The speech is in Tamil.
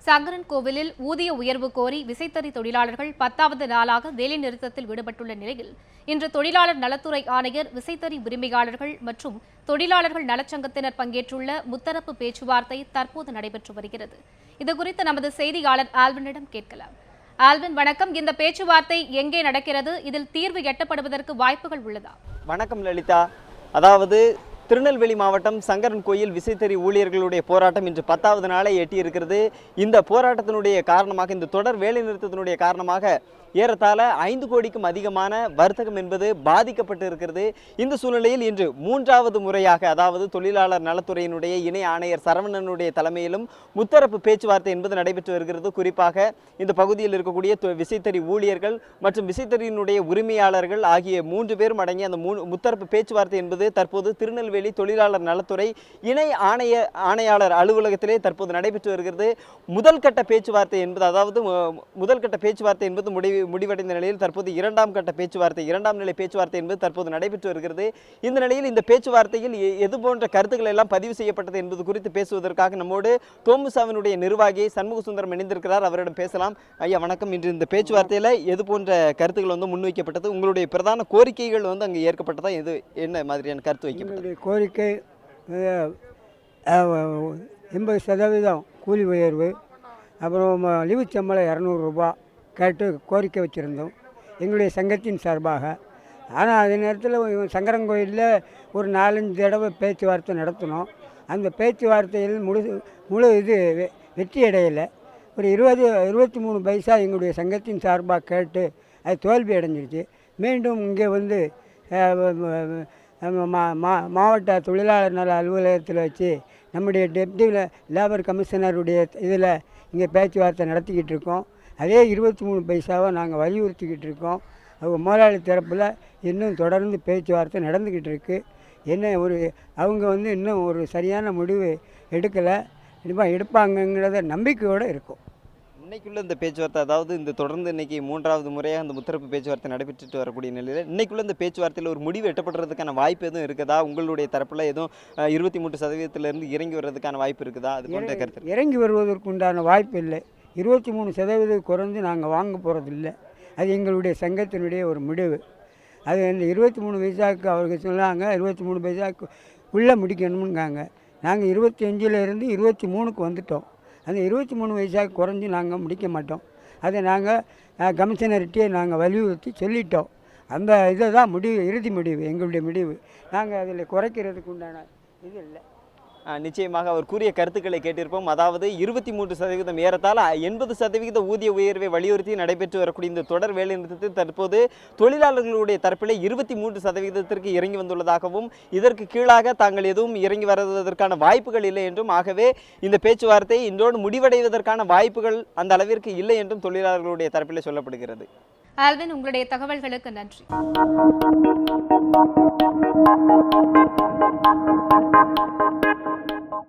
சங்கரன் கோவிலில் ஊதிய உயர்வு கோரி விசைத்தறி தொழிலாளர்கள் 10வது நாளாக வேலைநிறுத்தத்தில் ஈடுபட்டுள்ள நிலையில் இன்று தொழிலாளர் நலத்துறை ஆணையர், விசைத்தறி உரிமையாளர்கள் மற்றும் தொழிலாளர்கள் நலச்சங்கத்தினர் பங்கேற்றுள்ள முத்தரப்பு பேச்சுவார்த்தை தற்போது நடைபெற்று வருகிறது. இதுகுறித்து நமது செய்தியாளர் ஆல்வினிடம் கேட்கலாம். ஆல்வின், வணக்கம். இந்த பேச்சுவார்த்தை எங்கே நடக்கிறது? இதில் தீர்வு எட்டப்படுவதற்கு வாய்ப்புகள் உள்ளதா? வணக்கம் லலிதா. அதாவது திருநெல்வேலி மாவட்டம் சங்கரன் கோயில் விசைத்தறி ஊழியர்களுடைய போராட்டம் இன்று 10வது நாளை எட்டியிருக்கிறது. இந்த போராட்டத்தினுடைய காரணமாக, இந்த தொடர் வேலைநிறுத்தத்தினுடைய காரணமாக ஏறத்தாழ 5 கோடிக்கும் அதிகமான வர்த்தகம் என்பது பாதிக்கப்பட்டு இருக்கிறது. இந்த சூழ்நிலையில் இன்று 3வது முறையாக, அதாவது தொழிலாளர் நலத்துறையினுடைய இணை ஆணையர் சரவணனுடைய தலைமையிலும் முத்தரப்பு பேச்சுவார்த்தை என்பது நடைபெற்று வருகிறது. குறிப்பாக இந்த பகுதியில் இருக்கக்கூடிய விசைத்தறி ஊழியர்கள் மற்றும் விசைத்தறியினுடைய உரிமையாளர்கள் ஆகிய 3 பேரும் அடங்கிய அந்த முத்தரப்பு பேச்சுவார்த்தை என்பது தற்போது திருநெல்வேலி தொழிலாளர் நலத்துறை இணை ஆணையாளர் அலுவலகத்திலே தற்போது நடைபெற்று வருகிறது. முதல் கட்ட பேச்சுவார்த்தை என்பது முடிவடைந்த நிலையில் தற்போது இரண்டாம் நிலை பேச்சுவார்த்தை என்பது தற்போது நடைபெற்று வருகிறது. இந்த நிலையில் இந்த பேச்சுவார்த்தையில் எது போன்ற கருத்துக்கள் எல்லாம் பதிவு செய்யப்பட்டது என்பது குறித்து பேசுவதற்காக நம்மோடு தோமுசாவினுடைய நிர்வாகி சண்முக சுந்தரம் இணைந்திருக்கிறார். அவரிடம் பேசலாம். ஐயா வணக்கம். இன்று இந்த பேச்சுவார்த்தையில் எது போன்ற கருத்துக்கள் முன்வைக்கப்பட்டது? உங்களுடைய பிரதான கோரிக்கைகள் அங்கு ஏற்கப்பட்டதா? எது என்ன மாதிரியான கருத்து வைக்கப்பட்டது? கோரிக்கை 80% கூலி உயர்வு, அப்புறம் லீவு சம்பளம் 200 ரூபா கேட்டு கோரிக்கை வச்சுருந்தோம் எங்களுடைய சங்கத்தின் சார்பாக. ஆனால் அதே நேரத்தில் சங்கரங்கோயிலில் ஒரு 4-5 தடவை பேச்சுவார்த்தை நடத்தினோம். அந்த பேச்சுவார்த்தையில் முழு வெற்றி அடையலை. ஒரு 23 பைசா எங்களுடைய சங்கத்தின் சார்பாக கேட்டு அது தோல்வி அடைஞ்சிருச்சு. மீண்டும் இங்கே மாவட்ட தொழிலாளர் நல அலுவலகத்தில் வச்சு நம்முடைய டெப்டி லேபர் கமிஷனருடைய இதில் இங்கே பேச்சுவார்த்தை நடத்திக்கிட்டு இருக்கோம். அதே 23 பைசாவை நாங்கள் வலியுறுத்திக்கிட்டு இருக்கோம். அவங்க முதலாளி தரப்பில் இன்னும் தொடர்ந்து பேச்சுவார்த்தை நடந்துக்கிட்டு இருக்குது. அவங்க இன்னும் ஒரு சரியான முடிவு எடுக்கலை. எடுப்பாங்கங்கிறத நம்பிக்கையோடு இருக்கும். இன்னைக்குள்ள இந்த பேச்சுவார்த்தை, அதாவது இந்த தொடர்ந்து இன்னைக்கு 3வது முறையாக அந்த முத்தரப்பு பேச்சுவார்த்தை நடைபெற்றுட்டு வரக்கூடிய நிலையில் இன்னைக்குள்ள இந்த பேச்சுவார்த்தையில் ஒரு முடிவு எட்டப்படுறதுக்கான வாய்ப்பு எதுவும் இருக்குதா? உங்களுடைய தரப்பில் எதுவும் 23% இறங்கி வர்றதுக்கான வாய்ப்பு இருக்குதா? அது போன்ற கருத்து இறங்கி வருவதற்குண்டான வாய்ப்பு இல்லை. 23% குறைந்து நாங்கள் வாங்க போகிறதில்லை. அது எங்களுடைய சங்கத்தினுடைய ஒரு முடிவு. அது இந்த 23 பைசாவுக்கு அவர்கள் சொன்னாங்க 23 பைசாவுக்கு உள்ளே முடிக்கணும்னுங்காங்க. நாங்கள் 25லேருந்து 23க்கு வந்துட்டோம். அந்த 23 பைசாவுக்கு குறைஞ்சி நாங்கள் முடிக்க மாட்டோம். அதை நாங்கள் கமிஷனர்கிட்டே நாங்கள் வலியுறுத்தி சொல்லிட்டோம். அந்த இதை தான் இறுதி முடிவு, எங்களுடைய முடிவு. நாங்கள் அதில் குறைக்கிறதுக்கு உண்டான இது இல்லை. நிச்சயமாக அவர் கூறிய கருத்துக்களை கேட்டிருப்போம். அதாவது 23% ஏறத்தாழ 80% ஊதிய உயர்வை வலியுறுத்தி நடைபெற்று வரக்கூடிய இந்த தொடர் வேலைநிறுத்தத்தில் தற்போது தொழிலாளர்களுடைய தரப்பில் 23% இறங்கி வந்துள்ளதாகவும், இதற்கு கீழாக தாங்கள் எதுவும் இறங்கி வருவதற்கான வாய்ப்புகள் இல்லை என்றும், ஆகவே இந்த பேச்சுவார்த்தை இன்றோடு முடிவடைவதற்கான வாய்ப்புகள் அந்த அளவிற்கு இல்லை என்றும் தொழிலாளர்களுடைய தரப்பில் சொல்லப்படுகிறது. ஆல்வின், உங்களுடைய தகவல்களுக்கு நன்றி.